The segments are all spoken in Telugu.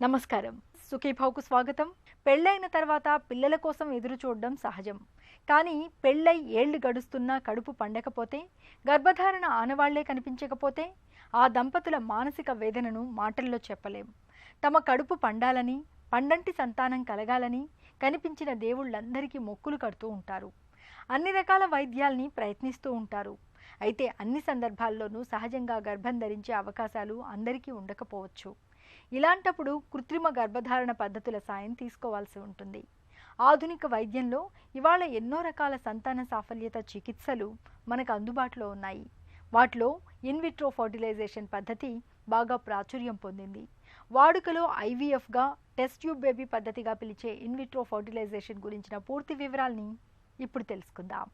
నమస్కారం. సుఖీభావ్కు స్వాగతం. పెళ్ళైన తర్వాత పిల్లల కోసం ఎదురు చూడడం సహజం. కానీ పెళ్ళై ఏళ్లు గడుస్తున్నా కడుపు పండకపోతే, గర్భధారణ ఆనవాళ్లే కనిపించకపోతే ఆ దంపతుల మానసిక వేదనను మాటల్లో చెప్పలేం. తమ కడుపు పండాలని, పండంటి సంతానం కలగాలని కనిపించిన దేవుళ్ళందరికీ మొక్కులు కడుతూ ఉంటారు. అన్ని రకాల వైద్యాల్ని ప్రయత్నిస్తూ ఉంటారు. అయితే అన్ని సందర్భాల్లోనూ సహజంగా గర్భం ధరించే అవకాశాలు అందరికీ ఉండకపోవచ్చు. ఇలాంటప్పుడు కృత్రిమ గర్భధారణ పద్ధతుల సాయం తీసుకోవాల్సి ఉంటుంది. ఆధునిక వైద్యంలో ఇవాళ ఎన్నో రకాల సంతాన సాఫల్యత చికిత్సలు మనకు అందుబాటులో ఉన్నాయి. వాటిలో ఇన్విట్రో ఫర్టిలైజేషన్ పద్ధతి బాగా ప్రాచుర్యం పొందింది. వాడుకలో ఐవీఎఫ్గా, టెస్ట్ ట్యూబ్ బేబీ పద్ధతిగా పిలిచే ఇన్విట్రో ఫర్టిలైజేషన్ గురించిన పూర్తి వివరాల్ని ఇప్పుడు తెలుసుకుందాం.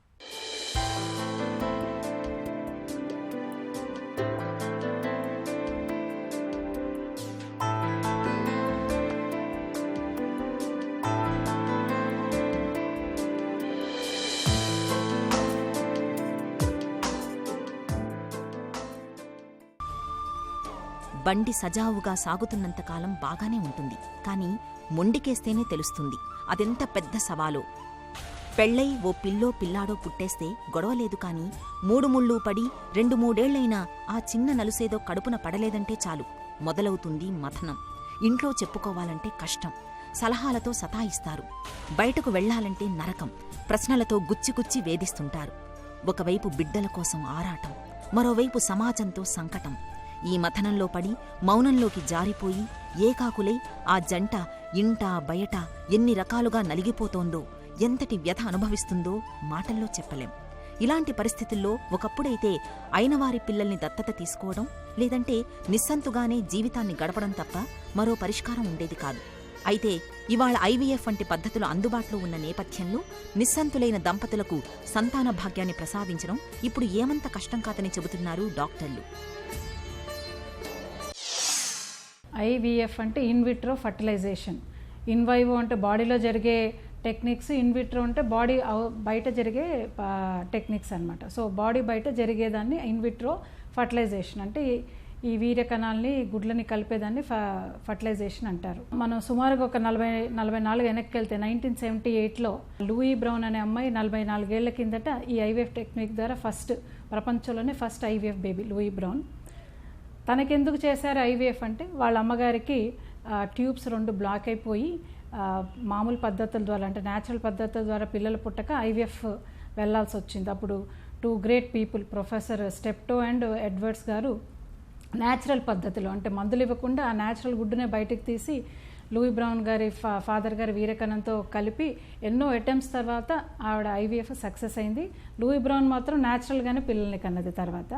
బండి సజావుగా సాగుతున్నంతకాలం బాగానే ఉంటుంది. కానీ మొండికేస్తేనే తెలుస్తుంది అదెంత పెద్ద సవాలో. పెళ్ళై ఓ పిల్లో పిల్లాడో పుట్టేస్తే గొడవలేదు, కానీ 3 ముళ్ళు పడి 2-3 ఆ చిన్న నలుసేదో కడుపున పడలేదంటే చాలు, మొదలవుతుంది మథనం. ఇంట్లో చెప్పుకోవాలంటే కష్టం, సలహాలతో సతాయిస్తారు. బయటకు వెళ్లాలంటే నరకం, ప్రశ్నలతో గుచ్చిగుచ్చి వేధిస్తుంటారు. ఒకవైపు బిడ్డల కోసం ఆరాటం, మరోవైపు సమాజంతో సంకటం. ఈ మథనంలో పడి మౌనంలోకి జారిపోయి ఏకాకులై ఆ జంట ఇంట బయట ఎన్ని రకాలుగా నలిగిపోతోందో, ఎంతటి వ్యధ అనుభవిస్తుందో మాటల్లో చెప్పలేం. ఇలాంటి పరిస్థితుల్లో ఒకప్పుడైతే అయినవారి పిల్లల్ని దత్తత తీసుకోవడం, లేదంటే నిస్సంతుగానే జీవితాన్ని గడపడం తప్ప మరో పరిష్కారం ఉండేది కాదు. అయితే ఇవాళ ఐవీఎఫ్ వంటి పద్ధతులు అందుబాటులో ఉన్న నేపథ్యంలో నిస్సంతులైన దంపతులకు సంతాన భాగ్యాన్ని ప్రసాదించడం ఇప్పుడు ఏమంత కష్టం కాదని చెబుతున్నారు డాక్టర్లు. ఐవీఎఫ్ అంటే ఇన్విట్రో ఫర్టిలైజేషన్. ఇన్వైవో అంటే బాడీలో జరిగే టెక్నిక్స్, ఇన్విట్రో అంటే బాడీ బయట జరిగే టెక్నిక్స్ అనమాట. సో బాడీ బయట జరిగేదాన్ని ఇన్విట్రో ఫర్టిలైజేషన్ అంటే ఈ వీర్య కణాలని గుడ్లని కలిపేదాన్ని ఫర్టిలైజేషన్ అంటారు. మనం సుమారుగా ఒక 44 వెనక్కి వెళ్తే 1978లో లూయి బ్రౌన్ అనే అమ్మాయి 44 ఏళ్ల కిందట ఈ ఐవీఎఫ్ టెక్నిక్ ద్వారా ప్రపంచంలోనే first IVF baby Louise Brown. తనకెందుకు చేశారు ఐవీఎఫ్ అంటే, వాళ్ళ అమ్మగారికి ట్యూబ్స్ 2 బ్లాక్ అయిపోయి మామూలు పద్ధతుల ద్వారా అంటే న్యాచురల్ పద్ధతుల ద్వారా పిల్లలు పుట్టక ఐవీఎఫ్ వెళ్లాల్సి వచ్చింది. అప్పుడు 2 great people, professor Steptoe and Edwards గారు న్యాచురల్ పద్ధతిలో అంటే మందులు ఇవ్వకుండా ఆ న్యాచురల్ గుడ్డునే బయటకు తీసి లూయి బ్రౌన్ గారి ఫాదర్ గారి వీరకణంతో కలిపి ఎన్నో అటెంప్ట్స్ తర్వాత ఆవిడ ఐవీఎఫ్ సక్సెస్ అయింది. లూయి బ్రౌన్ మాత్రం న్యాచురల్గానే పిల్లల్ని కన్నది తర్వాత.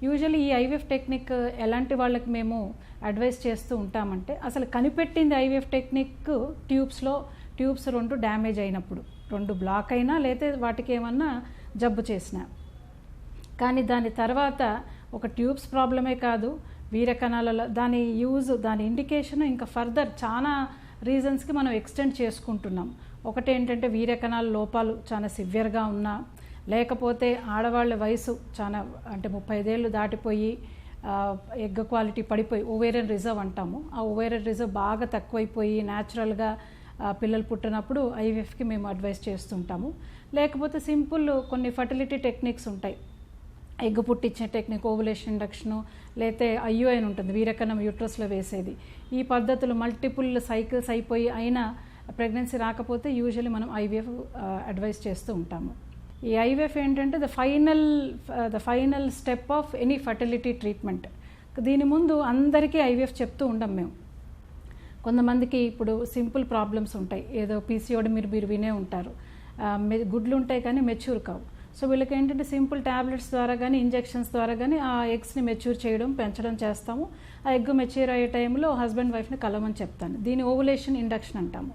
యూజువల్లీ ఈ ఐవీఎఫ్ టెక్నిక్ ఎలాంటి వాళ్ళకి మేము అడ్వైస్ చేస్తూ ఉంటామంటే, అసలు కనిపెట్టింది ఐవీఎఫ్ టెక్నిక్ ట్యూబ్స్ 2 డ్యామేజ్ అయినప్పుడు, 2 బ్లాక్ అయినా లేతే వాటికి ఏమన్నా జబ్బు చేసినా. కానీ దాని తర్వాత ఒక ట్యూబ్స్ ప్రాబ్లమే కాదు, వీరకణాలలో దాని ఇండికేషన్ ఇంకా ఫర్దర్ చాలా రీజన్స్కి మనం ఎక్స్టెండ్ చేసుకుంటున్నాం. ఒకటి ఏంటంటే వీరకణాల లోపాలు చాలా సివియర్గా ఉన్నా, లేకపోతే ఆడవాళ్ళ వయసు చాలా అంటే 35 ఏళ్ళు దాటిపోయి ఎగ్ క్వాలిటీ పడిపోయి ఓవేరియన్ రిజర్వ్ అంటాము, ఆ ఓవేరియన్ రిజర్వ్ బాగా తక్కువైపోయి న్యాచురల్గా పిల్లలు పుట్టినప్పుడు ఐవీఎఫ్కి మేము అడ్వైస్ చేస్తుంటాము. లేకపోతే సింపుల్ కొన్ని ఫర్టిలిటీ టెక్నిక్స్ ఉంటాయి, ఎగ్ పుట్టించే టెక్నిక్, ఓవులేషన్ ఇండక్షను, లేతే ఐయుఐ అని ఉంటుంది, వీరకణం యూట్రస్లో వేసేది. ఈ పద్ధతులు మల్టిపుల్ సైకిల్స్ అయిపోయి అయినా ప్రెగ్నెన్సీ రాకపోతే యూజువల్లీ మనం ఐవీఎఫ్ అడ్వైస్ చేస్తూ ఉంటాము. ఈ ఐవీఎఫ్ ఏంటంటే the final step of any fertility treatment. దీని ముందు అందరికీ ఐవీఎఫ్ చెప్తూ ఉండం మేము. కొంతమందికి ఇప్పుడు సింపుల్ ప్రాబ్లమ్స్ ఉంటాయి, ఏదో పీసీఓడి మీరు వినే ఉంటారు, గుడ్లు ఉంటాయి కానీ మెచ్యూర్ కావు. సో వీళ్ళకి ఏంటంటే సింపుల్ ట్యాబ్లెట్స్ ద్వారా కానీ ఇంజెక్షన్స్ ద్వారా కానీ ఆ ఎగ్స్ని మెచ్యూర్ చేయడం, పెంచడం చేస్తాము. ఆ ఎగ్ మెచ్యూర్ అయ్యే టైంలో హస్బెండ్ వైఫ్ని కలవమని చెప్తాను. దీన్ని ఓవులేషన్ ఇండక్షన్ అంటాము.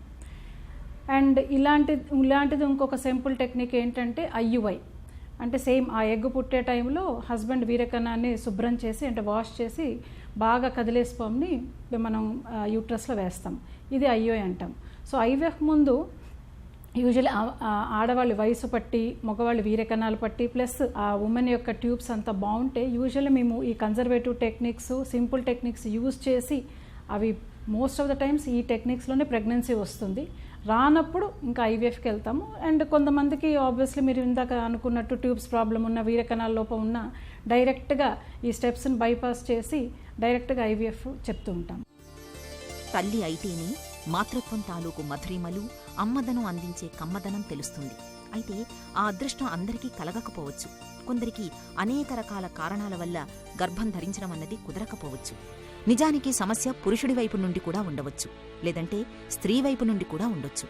అండ్ ఇలాంటిది ఇంకొక సింపుల్ టెక్నిక్ ఏంటంటే ఐయుఐ అంటే సేమ్ ఆ ఎగ్ పుట్టే టైంలో హస్బెండ్ వీరకణాన్ని శుభ్రం చేసి అంటే వాష్ చేసి బాగా కదిలే స్పర్మ్ని మనం యూట్రస్లో వేస్తాం, ఇది ఐయుఐ అంటాం. సో ఐవీఎఫ్ ముందు యూజువల్లీ ఆడవాళ్ళ వయసు పట్టి, మగవాళ్ళ వీరకణాలు పట్టి, ప్లస్ ఆ ఉమెన్ యొక్క ట్యూబ్స్ అంతా బాగుంటే యూజువల్లీ మేము ఈ conservative techniques, simple techniques use చేసి అవి మోస్ట్ ఆఫ్ ద టైమ్స్ ఈ టెక్నిక్స్లోనే ప్రెగ్నెన్సీ వస్తుంది. రానప్పుడు ఇంకా ఐవీఎఫ్కి వెళ్తాము. అండ్ కొంతమందికి ఆబ్వియస్లీ మీరు ఇందాక అనుకున్నట్టు ట్యూబ్స్ ప్రాబ్లం ఉన్న, వీరకణాల లోపం ఉన్న, డైరెక్ట్గా ఈ స్టెప్స్ని బైపాస్ చేసి డైరెక్ట్గా ఐవీఎఫ్ చెప్తూ ఉంటాం. తల్లి అయితేనే మాతృత్వం తాలూకు మధురిమలు, అమ్మదనం అందించే కమ్మదనం తెలుస్తుంది. అయితే ఆ అదృష్టం అందరికీ కలగకపోవచ్చు. కొందరికి అనేక రకాల కారణాల వల్ల గర్భం ధరించడం అన్నది కుదరకపోవచ్చు. నిజానికి సమస్య పురుషుడి వైపు నుండి కూడా ఉండవచ్చు, లేదంటే స్త్రీ వైపు నుండి కూడా ఉండొచ్చు.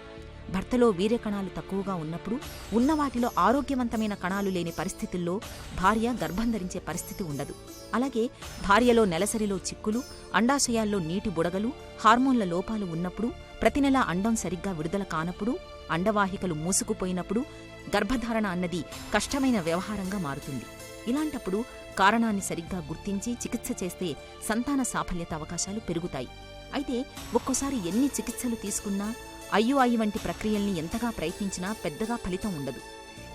భర్తలో వీర్యకణాలు తక్కువగా ఉన్నప్పుడు, ఉన్నవాటిలో ఆరోగ్యవంతమైన కణాలు లేని పరిస్థితుల్లో భార్య గర్భం ధరించే పరిస్థితి ఉండదు. అలాగే భార్యలో నెలసరిలో చిక్కులు, అండాశయాల్లో నీటి బుడగలు, హార్మోన్ల లోపాలు ఉన్నప్పుడు, ప్రతి నెలా అండం సరిగ్గా విడుదల కానప్పుడు, అండవాహికలు మూసుకుపోయినప్పుడు గర్భధారణ అన్నది కష్టమైన వ్యవహారంగా మారుతుంది. ఇలాంటప్పుడు కారణాన్ని సరిగ్గా గుర్తించి చికిత్స చేస్తే సంతాన సాఫల్యత అవకాశాలు పెరుగుతాయి. అయితే ఒక్కోసారి ఎన్ని చికిత్సలు తీసుకున్నా, ఐయుఐ వంటి ప్రక్రియల్ని ఎంతగా ప్రయత్నించినా పెద్దగా ఫలితం ఉండదు.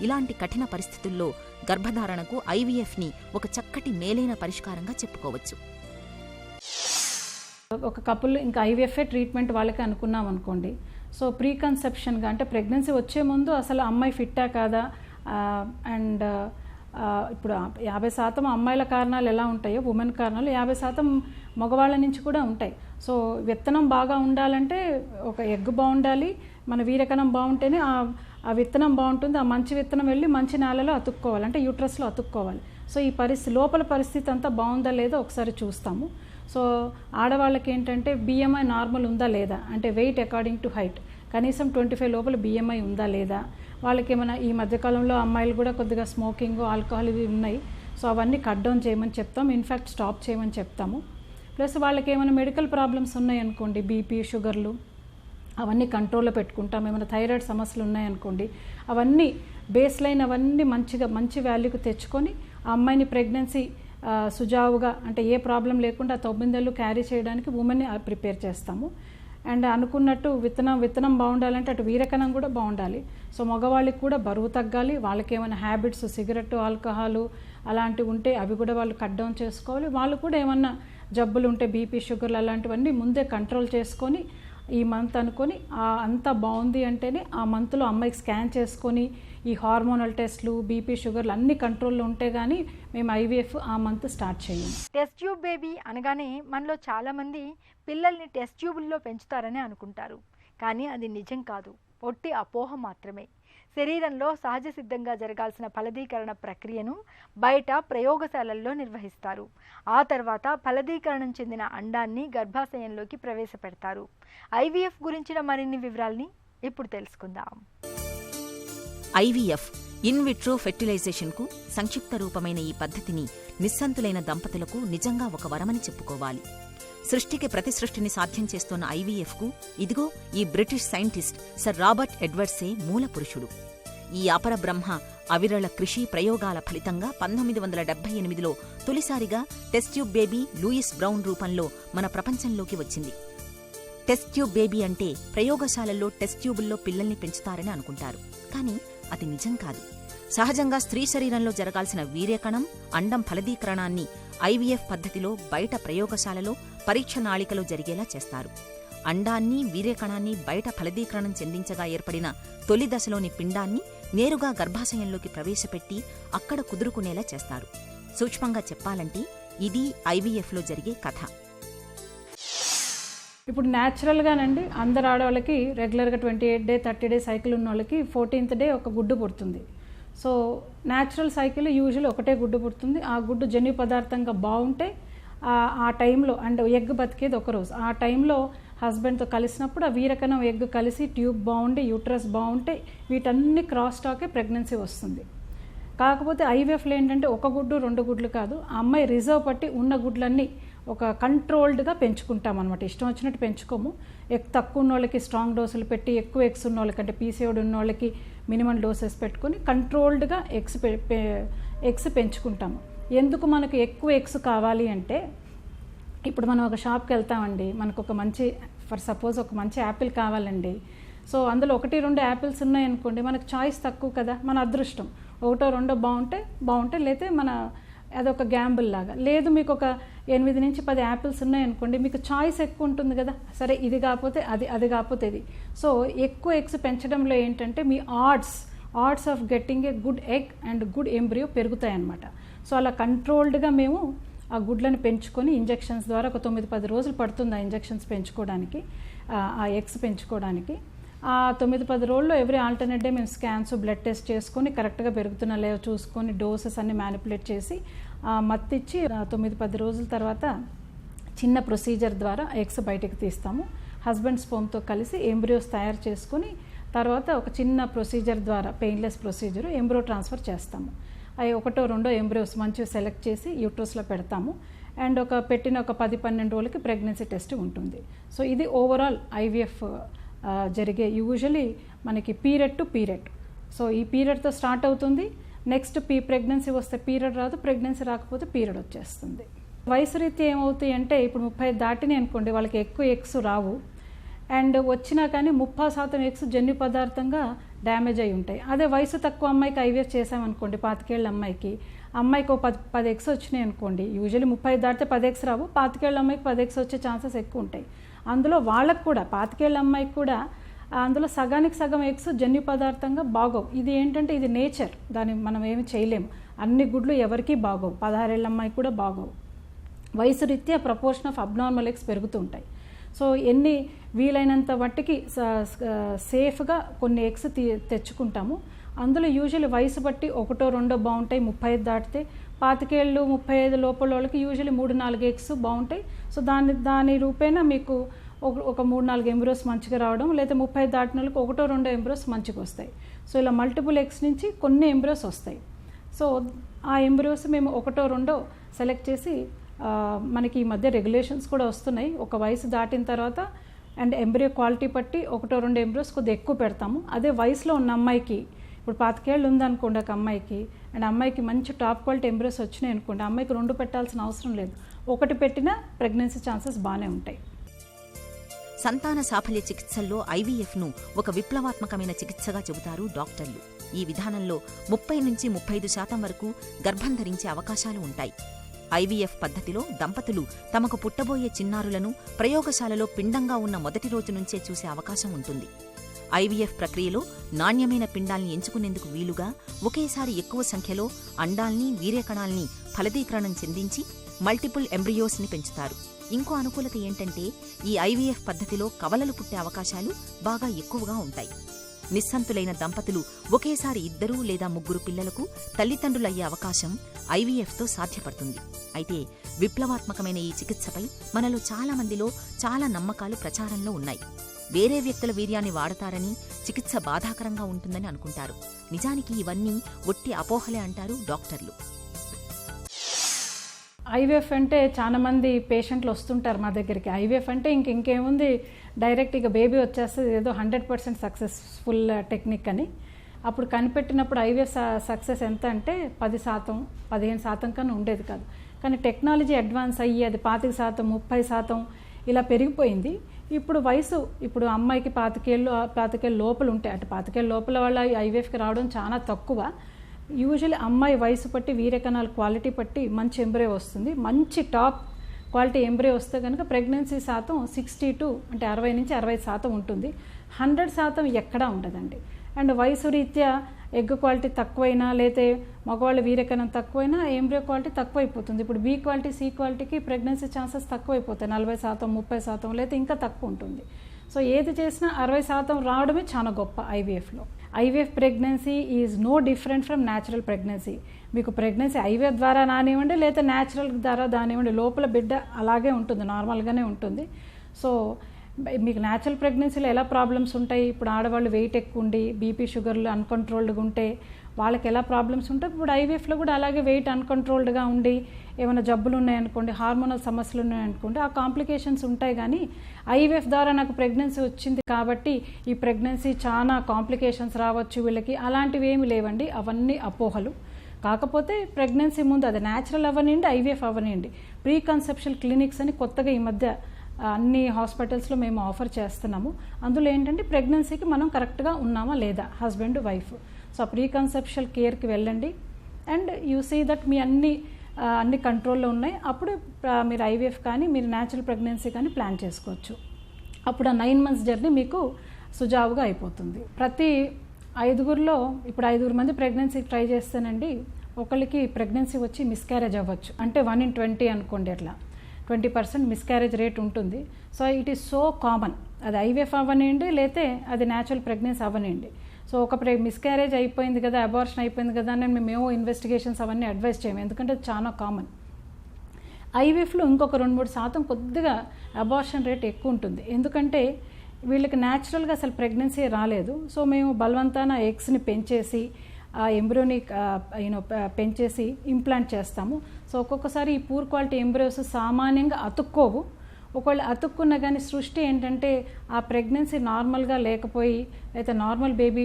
ఇలాంటి కఠిన పరిస్థితుల్లో గర్భధారణకు ఐవీఎఫ్ని ఒక చక్కటి మేలైన పరిష్కారంగా చెప్పుకోవచ్చు. ఒక కపుల్ ఇంకా ఐవీఎఫ్ఏ ట్రీట్మెంట్ వాళ్ళకి అనుకున్నాం అనుకోండి. సో ప్రీ కన్సెప్షన్గా అంటే ప్రెగ్నెన్సీ వచ్చే ముందు అసలు అమ్మాయి ఫిట్టా కాదా, అండ్ ఇప్పుడు 50% అమ్మాయిల కారణాలు ఎలా ఉంటాయో ఉమెన్ కారణాలు 50% మగవాళ్ళ నుంచి కూడా ఉంటాయి. సో విత్తనం బాగా ఉండాలంటే ఒక ఎగ్ బాగుండాలి, మన వీరకణం బాగుంటేనే ఆ విత్తనం బాగుంటుంది. ఆ మంచి విత్తనం వెళ్ళి మంచి నేలలో అతుక్కోవాలి, అంటే యూట్రస్లో అతుక్కోవాలి. సో ఈ లోపల పరిస్థితి అంతా బాగుందా లేదో ఒకసారి చూస్తాము. సో ఆడవాళ్ళకి ఏంటంటే బిఎంఐ నార్మల్ ఉందా లేదా, అంటే వెయిట్ అకార్డింగ్ టు హైట్ కనీసం 25 లోపల బిఎంఐ ఉందా లేదా. వాళ్ళకి ఏమైనా ఈ మధ్యకాలంలో అమ్మాయిలు కూడా కొద్దిగా స్మోకింగ్, ఆల్కహాల్ ఇవి ఉన్నాయి. సో అవన్నీ కట్ డౌన్ చేయమని చెప్తాం, ఇన్ఫ్యాక్ట్ స్టాప్ చేయమని చెప్తాము. ప్లస్ వాళ్ళకి ఏమైనా మెడికల్ ప్రాబ్లమ్స్ ఉన్నాయనుకోండి, బీపీ, షుగర్లు, అవన్నీ కంట్రోల్లో పెట్టుకుంటాం. ఏమైనా థైరాయిడ్ సమస్యలు ఉన్నాయనుకోండి, అవన్నీ బేస్ లైన్ అవన్నీ మంచి వాల్యూకి తెచ్చుకొని ఆ అమ్మాయిని ప్రెగ్నెన్సీ సుజావుగా, అంటే ఏ ప్రాబ్లం లేకుండా 9 నెలలు క్యారీ చేయడానికి ఉమెన్ని ప్రిపేర్ చేస్తాము. అండ్ అనుకున్నట్టు విత్తనం బాగుండాలంటే అటు వీరకణం కూడా బాగుండాలి. సో మగవాళ్ళకి కూడా బరువు తగ్గాలి, వాళ్ళకి ఏమైనా హ్యాబిట్స్ సిగరెట్, ఆల్కహాల్ అలాంటివి ఉంటే అవి కూడా వాళ్ళు కట్ డౌన్ చేసుకోవాలి. వాళ్ళు కూడా ఏమన్నా జబ్బులు ఉంటే బీపీ, షుగర్లు అలాంటివన్నీ ముందే కంట్రోల్ చేసుకొని ఈ మంత్ అనుకొని అంతా బాగుంది అంటేనే ఆ మంత్లో అమ్మాయికి స్కాన్ చేసుకొని ఈ హార్మోనల్ టెస్ట్లు, బీపీ, షుగర్లు అన్ని కంట్రోల్లో ఉంటే కానీ మేము ఐవీఎఫ్ ఆ మంత్ స్టార్ట్ చేయం. టెస్ట్ ట్యూబ్ బేబీ అనగానే మనలో చాలామంది పిల్లల్ని టెస్ట్ ట్యూబుల్లో పెంచుతారని అనుకుంటారు. కానీ అది నిజం కాదు, ఒట్టి అపోహ మాత్రమే. శరీరంలో సహజ సిద్ధంగా జరగాల్సిన ఫలదీకరణ ప్రక్రియను బయట ప్రయోగశాలల్లో నిర్వహిస్తారు. ఆ తర్వాత ఫలదీకరణం చెందిన అండాన్ని గర్భాశయంలోకి ప్రవేశపెడతారు. ఐవీఎఫ్ గురించిన మరిన్ని వివరాల్ని ఇప్పుడు తెలుసుకుందాం. ఐవీఎఫ్ ఇన్ విట్రో ఫెర్టిలైజేషన్కు సంక్షిప్త రూపమైన ఈ పద్ధతిని నిస్సంతులైన దంపతులకు నిజంగా ఒక వరమని చెప్పుకోవాలి. సృష్టికి ప్రతి సృష్టిని సాధ్యం చేస్తోన్న ఐవీఎఫ్కు ఇదిగో ఈ బ్రిటిష్ సైంటిస్ట్ సర్ రాబర్ట్ ఎడ్వర్డ్సే మూల పురుషుడు. ఈ అపర బ్రహ్మ అవిరళ కృషి ప్రయోగాల ఫలితంగా 1978లో తొలిసారిగా test tube baby Louise Brown రూపంలో మన ప్రపంచంలోకి వచ్చింది. టెస్ట్ ట్యూబ్ బేబీ అంటే ప్రయోగశాలల్లో టెస్ట్ ట్యూబుల్లో పిల్లల్ని పెంచుతారని అనుకుంటారు. కానీ అది నిజం కాదు. సహజంగా స్త్రీ శరీరంలో జరగాల్సిన వీర్యకణం, అండం ఫలదీకరణాన్ని ఐవీఎఫ్ పద్ధతిలో బయట ప్రయోగశాలలో పరీక్ష నాళికలో జరిగేలా చేస్తారు. అండాన్ని, వీర్యకణాన్ని బయట ఫలదీకరణం చెందించగా ఏర్పడిన తొలి దశలోని పిండాన్ని నేరుగా గర్భాశయంలోకి ప్రవేశపెట్టి అక్కడ కుదురుకునేలా చేస్తారు. సూక్ష్మంగా చెప్పాలంటే ఇది ఐవీఎఫ్లో జరిగే కథ. ఇప్పుడు న్యాచురల్గానండి అందరు ఆడవాళ్ళకి రెగ్యులర్గా 28 డే 30 డే సైకిల్ ఉన్న వాళ్ళకి 14th డే ఒక గుడ్డు పుడుతుంది. సో న్యాచురల్ సైకిల్ యూజువల్ ఒకటే గుడ్డు పుడుతుంది. ఆ గుడ్డు జన్యు పదార్థంగా బాగుంటే ఆ టైంలో అండ్ ఎగ్ బతికేది ఒకరోజు. ఆ టైంలో హస్బెండ్తో కలిసినప్పుడు ఆ వీరకణం ఎగ్ కలిసి ట్యూబ్ బాగుండి యూట్రస్ బాగుంటే వీటన్ని క్రాస్ టాకే ప్రెగ్నెన్సీ వస్తుంది. కాకపోతే ఐవీఎఫ్లో ఏంటంటే ఒక గుడ్డు 2 గుడ్లు కాదు, ఆ అమ్మాయి రిజర్వ్ పట్టి ఉన్న గుడ్లన్నీ ఒక కంట్రోల్డ్గా పెంచుకుంటాం అనమాట. ఇష్టం వచ్చినట్టు పెంచుకోము. తక్కువ ఉన్న వాళ్ళకి స్ట్రాంగ్ డోసులు పెట్టి, ఎక్కువ ఎగ్స్ ఉన్న వాళ్ళకి అంటే పీసీఓడి ఉన్న వాళ్ళకి మినిమం డోసెస్ పెట్టుకొని కంట్రోల్డ్గా ఎగ్స్ పెంచుకుంటాము. ఎందుకు మనకు ఎక్కువ ఎగ్స్ కావాలి అంటే, ఇప్పుడు మనం ఒక షాప్కి వెళ్తామండి, మనకు ఒక మంచి సపోజ్ ఒక మంచి యాపిల్ కావాలండి. సో అందులో 1-2 యాపిల్స్ ఉన్నాయనుకోండి, మనకు చాయిస్ తక్కువ కదా, మన అదృష్టం. 1-2 బాగుంటే లేతే మన అదొక గ్యాంబుల్ లాగా. లేదు మీకు ఒక 8 నుంచి 10 యాపిల్స్ ఉన్నాయనుకోండి, మీకు చాయిస్ ఎక్కువ ఉంటుంది కదా, సరే ఇది కాకపోతే అది కాకపోతే ఇది. సో ఎక్కువ ఎగ్స్ పెంచడంలో ఏంటంటే మీ odds of getting a good egg and good embryo పెరుగుతాయి అన్నమాట. సో అలా కంట్రోల్డ్గా మేము ఆ గుడ్లను పెంచుకొని ఇంజెక్షన్స్ ద్వారా ఒక 9-10 రోజులు పడుతుంది ఆ ఇంజెక్షన్స్ పెంచుకోవడానికి, ఆ ఎగ్స్ పెంచుకోవడానికి. ఆ 9-10 రోజుల్లో ఎవ్రీ ఆల్టర్నేట్ డే మేము స్కాన్స్, బ్లడ్ టెస్ట్ చేసుకొని కరెక్ట్గా పెరుగుతున్నా లేవో చూసుకొని డోసెస్ అన్ని మ్యానిపులేట్ చేసి మత్తిచ్చి 9-10 రోజుల తర్వాత చిన్న ప్రొసీజర్ ద్వారా ఎగ్స్ బయటకు తీస్తాము. హస్బెండ్ స్పోమ్తో కలిసి ఎంబ్రియోస్ తయారు చేసుకొని తర్వాత ఒక చిన్న ప్రొసీజర్ ద్వారా, పెయిన్లెస్ ప్రొసీజర్, ఎంబ్రియో ట్రాన్స్ఫర్ చేస్తాము. అవి 1-2 ఎంబ్రియోస్ మంచిగా సెలెక్ట్ చేసి యూట్రస్లో పెడతాము. అండ్ పెట్టిన ఒక 10-12 రోజులకి ప్రెగ్నెన్సీ టెస్ట్ ఉంటుంది. సో ఇది ఓవరాల్ ఐవీఎఫ్ జరిగే యూజువలీ మనకి పీరియడ్ టు పీరియడ్. సో ఈ పీరియడ్తో స్టార్ట్ అవుతుంది. నెక్స్ట్ ప్రెగ్నెన్సీ వస్తే పీరియడ్ రాదు, ప్రెగ్నెన్సీ రాకపోతే పీరియడ్ వచ్చేస్తుంది. వయసు రీత్యా ఏమవుతాయి అంటే ఇప్పుడు 30 దాటినాయి అనుకోండి, వాళ్ళకి ఎక్కువ ఎగ్స్ రావు. అండ్ వచ్చినా కానీ 30% ఎగ్స్ జన్యు పదార్థంగా డ్యామేజ్ అయి ఉంటాయి. అదే వయసు తక్కువ అమ్మాయికి ఐవీఎఫ్ చేసామనుకోండి, 25 ఏళ్ళ అమ్మాయికి ఒక 10 ఎగ్స్ వచ్చినాయి అనుకోండి, యూజువల్లీ 30 దాటితే 10 ఎగ్స్ రావు, 25 ఏళ్ళ అమ్మాయికి 10 ఎగ్స్ వచ్చే ఛాన్సెస్ ఎక్కువ ఉంటాయి. అందులో వాళ్ళకు కూడా 25 ఏళ్ళ అమ్మాయికి కూడా అందులో సగానికి సగం ఎగ్స్ జన్యు పదార్థంగా బాగోవు. ఇది ఏంటంటే ఇది నేచర్, దాన్ని మనం ఏమి చేయలేము. అన్ని గుడ్లు ఎవరికీ బాగోవు, 16 ఏళ్ళ అమ్మాయికి కూడా బాగోవు. వయసు రీత్యా ప్రపోర్షన్ ఆఫ్ అబ్నార్మల్ ఎగ్స్ పెరుగుతూ ఉంటాయి. సో ఎన్ని వీలైనంత మట్టికి సేఫ్గా కొన్ని ఎగ్స్ తెచ్చుకుంటాము. అందులో యూజువల్లీ వయసు బట్టి 1-2 బాగుంటాయి, 35 దాటితే. 25 ఏళ్ళు 35 లోపల వాళ్ళకి యూజువల్లీ 3-4 ఎగ్స్ బాగుంటాయి. సో దాని రూపేణా మీకు ఒక 3-4 ఎంబ్రియోస్ మంచిగా రావడం, లేదా 30 దాటిన వాళ్ళకి 1-2 ఎంబ్రియోస్ మంచిగా వస్తాయి. సో ఇలా మల్టిపుల్ ఎగ్స్ నుంచి కొన్ని ఎంబ్రియోస్ వస్తాయి. సో ఆ ఎంబ్రియోస్ మేము 1-2 సెలెక్ట్ చేసి, మనకి ఈ మధ్య రెగ్యులేషన్స్ కూడా వస్తున్నాయి, ఒక వయసు దాటిన తర్వాత అండ్ ఎంబ్రియో క్వాలిటీ బట్టి 1-2 ఎంబ్రియోస్ కొద్దిగా ఎక్కువ పెడతాము. అదే వయసులో ఉన్న అమ్మాయికి, ఇప్పుడు 25 ఏళ్ళు ఉందనుకోండి ఒక అమ్మాయికి, అండ్ అమ్మాయికి మంచి టాప్ క్వాలిటీ ఎంబ్రియోస్ వచ్చినాయి అనుకోండి, అమ్మాయికి 2 పెట్టాల్సిన అవసరం లేదు, 1 పెట్టినా ప్రెగ్నెన్సీ ఛాన్సెస్ బాగానే ఉంటాయి. సంతాన సాఫల్య చికిత్సల్లో ఐవీఎఫ్ను ఒక విప్లవాత్మకమైన చికిత్సగా చెబుతారు డాక్టర్లు. ఈ విధానంలో 30-35% వరకు గర్భం ధరించే అవకాశాలు ఉంటాయి. ఐవీఎఫ్ పద్ధతిలో దంపతులు తమకు పుట్టబోయే చిన్నారులను ప్రయోగశాలలో పిండంగా ఉన్న మొదటి రోజు నుంచే చూసే అవకాశం ఉంటుంది. ఐవీఎఫ్ ప్రక్రియలో నాణ్యమైన పిండాల్ని ఎంచుకునేందుకు వీలుగా ఒకేసారి ఎక్కువ సంఖ్యలో అండాల్ని, వీర్యకణాల్ని ఫలదీకరణం చెందించి మల్టిపుల్ ఎంబ్రియోస్ని పెంచుతారు. ఇంకో అనుకూలత ఏంటంటే ఈ ఐవీఎఫ్ పద్ధతిలో కవలలు పుట్టే అవకాశాలు బాగా ఎక్కువగా ఉంటాయి. నిస్సంతులైన దంపతులు ఒకేసారి 2 లేదా 3 పిల్లలకు తల్లిదండ్రులయ్యే అవకాశం ఐవీఎఫ్తో సాధ్యపడుతుంది. అయితే విప్లవాత్మకమైన ఈ చికిత్సపై మనలో చాలా మందిలో చాలా నమ్మకాలు ప్రచారంలో ఉన్నాయి. వేరే వ్యక్తుల వీర్యాన్ని వాడతారని, చికిత్స బాధాకరంగా ఉంటుందని అనుకుంటారు. నిజానికి ఇవన్నీ ఒట్టి అపోహలే అంటారు డాక్టర్లు. ఐవీఎఫ్ అంటే చాలా మంది పేషెంట్లు వస్తుంటారు మా దగ్గరికి. ఐవీఎఫ్ అంటే ఇంకేముంది, డైరెక్ట్ ఇక బేబీ వచ్చేస్తుంది, ఏదో 100% సక్సెస్ఫుల్ టెక్నిక్ అని. అప్పుడు కనిపెట్టినప్పుడు ఐవీఎఫ్ సక్సెస్ ఎంత అంటే 10%, 15% కన్నా ఉండేది కాదు. కానీ టెక్నాలజీ అడ్వాన్స్ అయ్యి అది 25%, 30% ఇలా పెరిగిపోయింది. ఇప్పుడు వయసు, ఇప్పుడు అమ్మాయికి 25 లోపల ఉంటే, అటు 25 లోపల వాళ్ళ ఐవీఎఫ్కి రావడం చాలా తక్కువ. యూజువల్లీ అమ్మాయి వయసు పట్టి, వీర్యకణాల క్వాలిటీ పట్టి మంచి ఎంబ్రియో వస్తుంది. మంచి టాప్ క్వాలిటీ ఎంబ్రియో వస్తే కనుక ప్రెగ్నెన్సీ శాతం 62 అంటే 60-65% ఉంటుంది. 100% ఎక్కడా ఉండదండి. అండ్ వయసు రీత్యా ఎగ్ క్వాలిటీ తక్కువైనా, లేతే మగవాళ్ళ వీర్యకణం తక్కువైనా ఎంబ్రియో క్వాలిటీ తక్కువైపోతుంది. ఇప్పుడు బీ క్వాలిటీ, సి క్వాలిటీకి ప్రెగ్నెన్సీ ఛాన్సెస్ తక్కువైపోతాయి, 40%, 30%, లేతే ఇంకా తక్కువ ఉంటుంది. సో ఏది చేసినా 60% రావడమే చాలా గొప్ప ఐవీఎఫ్లో. IVF pregnancy is no different from natural pregnancy. మీకు ప్రెగ్నెన్సీ ఐవీఎఫ్ ద్వారా రానివ్వండి, లేదా న్యాచురల్ ద్వారా దానివ్వండి, లోపల బిడ్డ అలాగే ఉంటుంది, నార్మల్గానే ఉంటుంది. సో మీకు న్యాచురల్ ప్రెగ్నెన్సీలో ఎలా ప్రాబ్లమ్స్ ఉంటాయి, ఇప్పుడు ఆడవాళ్ళు వెయిట్ ఎక్కువ ఉండి బీపీ షుగర్లు అన్కంట్రోల్డ్గా ఉంటే వాళ్ళకి ఎలా ప్రాబ్లమ్స్ ఉంటాయి, ఇప్పుడు ఐవీఎఫ్లో కూడా అలాగే వెయిట్ అన్కంట్రోల్డ్గా ఉండి ఏమైనా జబ్బులు ఉన్నాయనుకోండి, హార్మోనల్ సమస్యలు ఉన్నాయనుకోండి, ఆ కాంప్లికేషన్స్ ఉంటాయి. కానీ ఐవీఎఫ్ ద్వారా నాకు ప్రెగ్నెన్సీ వచ్చింది కాబట్టి ఈ ప్రెగ్నెన్సీ చాలా కాంప్లికేషన్స్ రావచ్చు వీళ్ళకి, అలాంటివి ఏమి లేవండి. అవన్నీ అపోహలు. కాకపోతే ప్రెగ్నెన్సీ ముందు అది న్యాచురల్ అవ్వనివ్వండి, ఐవీఎఫ్ అవ్వనివ్వండి, ప్రీ కన్సెప్షనల్ క్లినిక్స్ అని కొత్తగా ఈ మధ్య అన్ని హాస్పిటల్స్లో మేము ఆఫర్ చేస్తున్నాము. అందులో ఏంటంటే ప్రెగ్నెన్సీకి మనం కరెక్ట్గా ఉన్నామా లేదా, husband wife. So pre conceptional కేర్కి వెళ్ళండి అండ్ యూ సీ దట్ మీ అన్ని అన్ని కంట్రోల్లో ఉన్నాయి, అప్పుడు మీరు ఐవీఎఫ్ కానీ మీరు న్యాచురల్ ప్రెగ్నెన్సీ కానీ ప్లాన్ చేసుకోవచ్చు. అప్పుడు ఆ 9 months జర్నీ మీకు సుజావుగా అయిపోతుంది. ప్రతి 5గురిలో ఇప్పుడు 5 మంది ప్రెగ్నెన్సీ ట్రై చేస్తేనండి ఒకరికి ప్రెగ్నెన్సీ వచ్చి మిస్క్యారేజ్ అవ్వచ్చు. అంటే 1 in 20 అనుకోండి, అట్లా 20% మిస్క్యారేజ్ రేట్ ఉంటుంది. So it is so common, అది ఐవీఎఫ్ అవ్వనివ్వండి లేతే అది న్యాచురల్ ప్రెగ్నెన్సీ అవ్వనివ్వండి. సో ఒక మిస్క్యారేజ్ అయిపోయింది కదా, అబార్షన్ అయిపోయింది కదా అని మేము ఇన్వెస్టిగేషన్స్ అవన్నీ అడ్వైస్ చేయము, ఎందుకంటే అది చాలా కామన్. ఐవీఎఫ్లో ఇంకొక 2-3% కొద్దిగా అబార్షన్ రేట్ ఎక్కువ ఉంటుంది, ఎందుకంటే వీళ్ళకి న్యాచురల్గా అసలు ప్రెగ్నెన్సీ రాలేదు. సో మేము బలవంతాన ఎగ్స్ని పెంచేసి ఆ ఎంబ్రియోని పెంచేసి ఇంప్లాంట్ చేస్తాము. సో ఒక్కొక్కసారి ఈ పూర్ క్వాలిటీ ఎంబ్రియోస్ సామాన్యంగా అతుక్కోవు. ఒకవేళ అతుక్కున్నా కానీ సృష్టి ఏంటంటే ఆ ప్రెగ్నెన్సీ నార్మల్గా లేకపోయి అయితే నార్మల్ బేబీ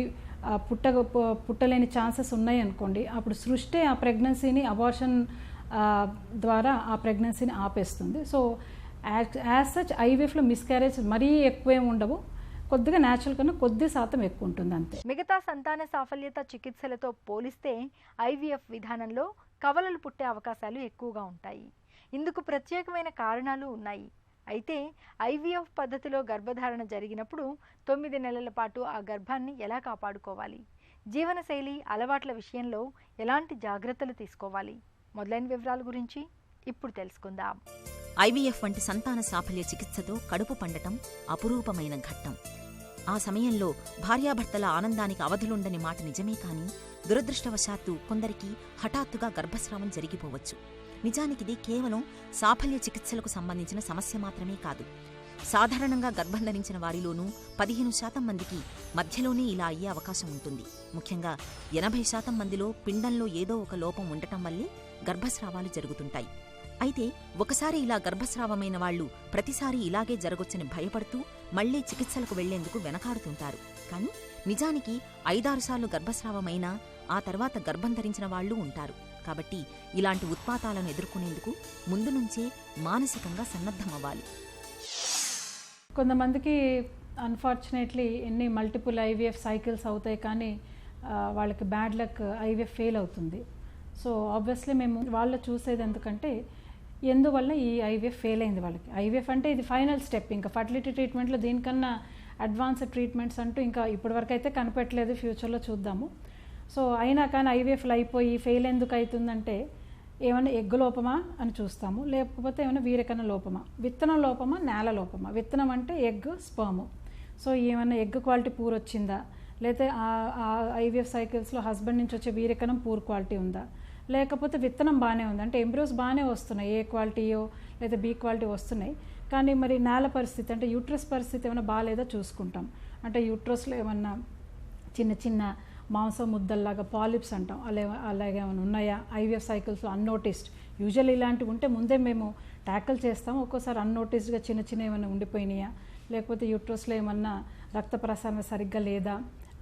పుట్టలేని ఛాన్సెస్ ఉన్నాయి అనుకోండి, అప్పుడు సృష్టి ఆ ప్రెగ్నెన్సీని అబార్షన్ ద్వారా ఆ ప్రెగ్నెన్సీని ఆపేస్తుంది. సో యాజ్ సచ్ ఐవీఎఫ్లో మిస్క్యారేజ్ మరీ ఎక్కువేం ఉండవు, కొద్దిగా న్యాచురల్ కన్నా కొద్ది శాతం ఎక్కువ ఉంటుంది అంతే. మిగతా సంతాన సాఫల్యత చికిత్సలతో పోలిస్తే ఐవీఎఫ్ విధానంలో కవలలు పుట్టే అవకాశాలు ఎక్కువగా ఉంటాయి. ఇందుకు ప్రత్యేకమైన కారణాలు ఉన్నాయి. అయితే ఐవీఎఫ్ పద్ధతిలో గర్భధారణ జరిగినప్పుడు 9 నెలల పాటు ఆ గర్భాన్ని ఎలా కాపాడుకోవాలి, జీవనశైలి అలవాట్ల విషయంలో ఎలాంటి జాగ్రత్తలు తీసుకోవాలి మొదలైన వివరాల గురించి ఇప్పుడు తెలుసుకుందాం. ఐవీఎఫ్ వంటి సంతాన సాఫల్య చికిత్సతో కడుపు పండటం అపురూపమైన ఘట్టం. ఆ సమయంలో భార్యాభర్తల ఆనందానికి అవధులుండని మాట నిజమే, కానీ దురదృష్టవశాత్తు కొందరికి హఠాత్తుగా గర్భస్రావం జరిగిపోవచ్చు. నిజానికిది కేవలం సాఫల్య చికిత్సలకు సంబంధించిన సమస్య మాత్రమే కాదు. సాధారణంగా గర్భం ధరించిన వారిలోనూ 15% మందికి మధ్యలోనే ఇలా అయ్యే అవకాశం ఉంటుంది. ముఖ్యంగా 80% మందిలో పిండంలో ఏదో ఒక లోపం ఉండటం వల్లే గర్భస్రావాలు జరుగుతుంటాయి. అయితే ఒకసారి ఇలా గర్భస్రావమైన వాళ్లు ప్రతిసారి ఇలాగే జరగొచ్చని భయపడుతూ మళ్లీ చికిత్సలకు వెళ్లేందుకు వెనకాడుతుంటారు. కానీ నిజానికి 5-6 సార్లు గర్భస్రావమైనా ఆ తర్వాత గర్భం ధరించిన వాళ్లూ ఉంటారు. కాబట్టి ఇలాంటి ఉత్పాతాలను ఎదుర్కొనేందుకు ముందు నుంచే మానసికంగా సన్నద్ధమవ్వాలి. కొంతమందికి అన్ఫార్చునేట్లీ ఎన్ని మల్టిపుల్ ఐవీఎఫ్ సైకిల్స్ అవుతాయి, కానీ వాళ్ళకి బ్యాడ్ లక్ ఐవీఎఫ్ ఫెయిల్ అవుతుంది. సో ఆబ్వియస్లీ మేము వాళ్ళు చూసేది ఎందుకంటే ఎందువల్ల ఈ ఐవీఎఫ్ ఫెయిల్ అయింది వాళ్ళకి. ఐవీఎఫ్ అంటే ఇది ఫైనల్ స్టెప్, ఇంకా ఫర్టిలిటీ ట్రీట్మెంట్లో దీనికన్నా అడ్వాన్స్డ్ ట్రీట్మెంట్స్ అంటూ ఇంకా ఇప్పటివరకు అయితే కనిపెట్టలేదు, ఫ్యూచర్లో చూద్దాము. సో అయినా కానీ ఐవీఎఫ్లు అయిపోయి ఫెయిల్ ఎందుకు అవుతుందంటే ఏమైనా ఎగ్ లోపమా అని చూస్తాము, లేకపోతే ఏమైనా వీరకణ లోపమా, విత్తనం లోపమా, నేల లోపమా. విత్తనం అంటే ఎగ్, స్పర్మ్. సో ఏమైనా ఎగ్ క్వాలిటీ పూర్ వచ్చిందా, లేకపోతే ఆ ఐవీఎఫ్ సైకిల్స్లో హస్బెండ్ నుంచి వచ్చే వీరకణం పూర్ క్వాలిటీ ఉందా, లేకపోతే విత్తనం బాగానే ఉంది అంటే ఎంబ్రియోస్ బాగానే వస్తున్నాయి, ఏ క్వాలిటీయో లేదా బి క్వాలిటీ వస్తున్నాయి, కానీ మరి నేల పరిస్థితి అంటే యూట్రస్ పరిస్థితి ఏమైనా బాగాలేదో చూసుకుంటాం. అంటే యూట్రస్లో ఏమన్నా చిన్న చిన్న మాంసం ముద్దల్లాగా పాలిప్స్ అంటాం, అలాగే ఏమైనా ఉన్నాయా ఐవీఎఫ్ సైకిల్స్లో అన్నోటిస్డ్. యూజువల్ ఇలాంటివి ఉంటే ముందే మేము ట్యాకిల్ చేస్తాము. ఒక్కోసారి అన్నోటిస్డ్గా చిన్న చిన్న ఏమైనా ఉండిపోయినాయా, లేకపోతే యూట్రస్లో ఏమన్నా రక్త ప్రసరణ సరిగ్గా లేదా,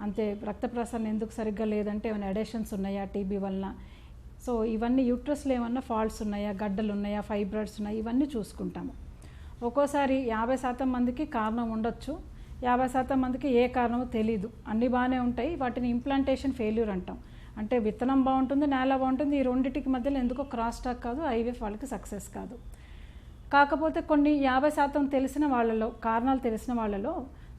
అంతే రక్త ప్రసరణ ఎందుకు సరిగ్గా లేదంటే ఏమైనా ఎడేషన్స్ ఉన్నాయా టీబీ వలన. సో ఇవన్నీ యూట్రస్లో ఏమన్నా ఫాల్ట్స్ ఉన్నాయా, గడ్డలు ఉన్నాయా, ఫైబ్రాయిడ్స్ ఉన్నాయా, ఇవన్నీ చూసుకుంటాము. ఒక్కోసారి 50% మందికి కారణం ఉండొచ్చు, 50% మందికి ఏ కారణమో తెలీదు, అన్నీ బాగానే ఉంటాయి, వాటిని ఇంప్లాంటేషన్ ఫెయిల్యూర్ అంటాం. అంటే విత్తనం బాగుంటుంది, నేల బాగుంటుంది, ఈ రెండింటికి మధ్యలో ఎందుకో క్రాస్ టాక్ కాదు, ఐవీఎఫ్ వాళ్ళకి సక్సెస్ కాదు. కాకపోతే కొన్ని 50% తెలిసిన వాళ్ళలో, కారణాలు తెలిసిన వాళ్ళలో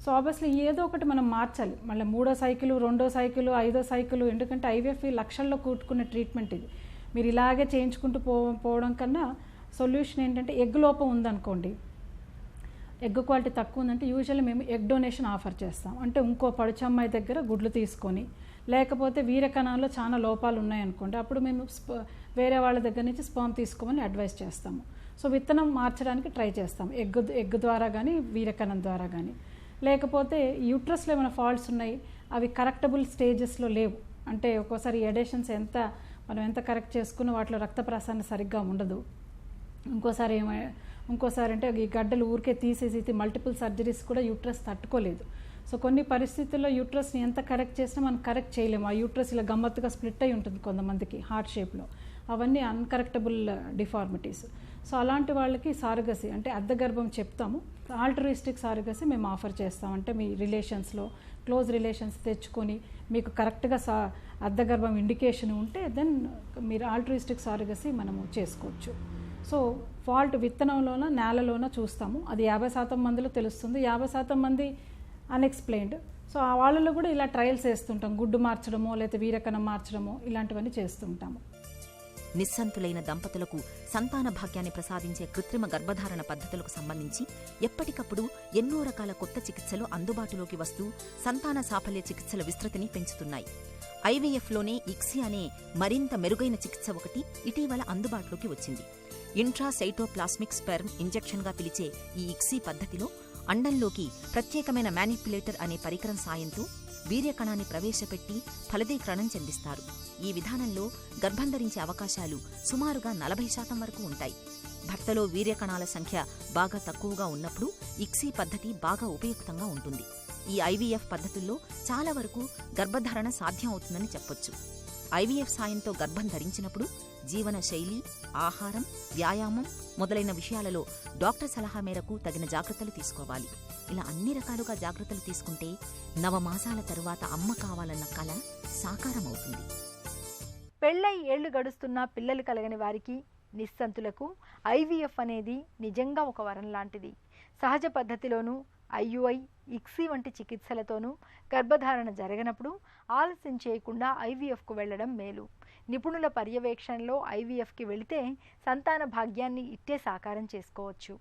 సో ఆబ్వియస్లీ ఏదో ఒకటి మనం మార్చాలి. మళ్ళీ 3వ సైకిల్, 2వ సైకిల్, 5వ సైకిల్, ఎందుకంటే ఐవీఎఫ్ లక్షల్లో కూట్టుకునే ట్రీట్మెంట్ ఇది. మీరు ఇలాగే చేయించుకుంటూ పోవడం కన్నా సొల్యూషన్ ఏంటంటే ఎగ్ లోపం ఉందనుకోండి, ఎగ్ క్వాలిటీ తక్కువ ఉందంటే యూజువల్లీ మేము ఎగ్ డొనేషన్ ఆఫర్ చేస్తాం. అంటే ఇంకో పడుచమ్మాయి దగ్గర గుడ్లు తీసుకొని, లేకపోతే వీరకణాల్లో చాలా లోపాలు ఉన్నాయనుకోండి, అప్పుడు మేము వేరే వాళ్ళ దగ్గర నుంచి స్పర్మ్ తీసుకోమని అడ్వైస్ చేస్తాము. సో విత్తనం మార్చడానికి ట్రై చేస్తాం, ఎగ్ ద్వారా కానీ వీరకణం ద్వారా కానీ. లేకపోతే యూట్రస్లో ఏమైనా ఫాల్ట్స్ ఉన్నాయి, అవి కరెక్టబుల్ స్టేజెస్లో లేవు, అంటే ఒక్కోసారి ఎడేషన్స్ మనం ఎంత కరెక్ట్ చేసుకున్న వాటిలో రక్త ప్రసరణ సరిగ్గా ఉండదు. ఇంకోసారి అంటే ఈ గడ్డలు ఊరికే తీసేసి మల్టిపుల్ సర్జరీస్ కూడా యూట్రస్ తట్టుకోలేదు. సో కొన్ని పరిస్థితుల్లో యూట్రస్ని ఎంత కరెక్ట్ చేసినా మనం కరెక్ట్ చేయలేము. ఆ యూట్రస్ ఇలా గమ్మత్తుగా స్ప్లిట్ అయి ఉంటుంది కొంతమందికి హార్ట్ షేప్లో, అవన్నీ అన్కరెక్టబుల్ డిఫార్మిటీస్. సో అలాంటి వాళ్ళకి సారగసి అంటే అర్ధగర్భం చెప్తాము, ఆల్టరిస్టిక్ సారగసి మేము ఆఫర్ చేస్తాం. అంటే మీ రిలేషన్స్లో క్లోజ్ రిలేషన్స్ తెచ్చుకొని మీకు కరెక్ట్గా అర్ధగర్భం ఇండికేషన్ ఉంటే దెన్ మీరు ఆల్ట్రిస్టిక్ సారగసీ మనము చేసుకోవచ్చు. సో ఫాల్ట్ విత్తనంలోన నేలలోన చూస్తాము. అది 50% మందిలో తెలుస్తుంది, 50% మంది అన్ఎక్స్ప్లెయిన్డ్. సో ఆ వాళ్ళలో కూడా ఇలా ట్రయల్స్ వేస్తుంటాం, గుడ్డు మార్చడమో లేదా వీరకణం మార్చడమో ఇలాంటివన్నీ చేస్తుంటాము. నిస్సంతులైన దంపతులకు సంతాన భాగ్యాన్ని ప్రసాదించే కృత్రిమ గర్భధారణ పద్ధతులకు సంబంధించి ఎప్పటికప్పుడు ఎన్నో రకాల కొత్త చికిత్సలు అందుబాటులోకి వస్తూ సంతాన సాఫల్య చికిత్సల విస్తృతిని పెంచుతున్నాయి. ఐవీఎఫ్లోనే ఇక్సీ అనే మరింత మెరుగైన చికిత్స ఒకటి ఇటీవల అందుబాటులోకి వచ్చింది. ఇంట్రాసైటోప్లాస్మిక్ స్పెర్మ్ ఇంజెక్షన్గా పిలిచే ఈ ఇక్సీ పద్ధతిలో అండంలోకి ప్రత్యేకమైన మ్యానిప్యులేటర్ అనే పరికరం సాయంతో వీర్యకణాన్ని ప్రవేశపెట్టి ఫలదీకరణం చెందిస్తారు. ఈ విధానంలో గర్భం ధరించే అవకాశాలు సుమారుగా 40% వరకు ఉంటాయి. భర్తలో వీర్యకణాల సంఖ్య బాగా తక్కువగా ఉన్నప్పుడు ఇక్సీ పద్ధతి బాగా ఉపయుక్తంగా ఉంటుంది. ఈ ఐవీఎఫ్ పద్ధతుల్లో చాలా వరకు గర్భధారణ సాధ్యం అవుతుందని చెప్పొచ్చు. ఐవీఎఫ్ సాయంతో గర్భం ధరించినప్పుడు జీవన శైలి, ఆహారం, వ్యాయామం మొదలైన విషయాలలో డాక్టర్ సలహా మేరకు తగిన జాగ్రత్తలు తీసుకోవాలి. ఇలా అన్ని రకాలుగా జాగ్రత్తలు తీసుకుంటే నవమాసాల తరువాత అమ్మ కావాలన్న కల సాకారమవుతుంది. పెళ్ళై ఏళ్లు గడుస్తున్నా పిల్లలు కలగని వారికి, నిస్సంతులకు ఐవీఎఫ్ అనేది నిజంగా ఒక వరం లాంటిది. సహజ పద్ధతిలోనూ ఐయుఐ, ఇక్సీ వంటి చికిత్సలతోనూ గర్భధారణ జరగనప్పుడు ఆలస్యం చేయకుండా ఐవీఎఫ్కు వెళ్లడం మేలు. నిపుణుల పర్యవేక్షణలో ఐవీఎఫ్కి వెళితే సంతాన భాగ్యాన్ని ఇట్టే సాకారం చేసుకోవచ్చు.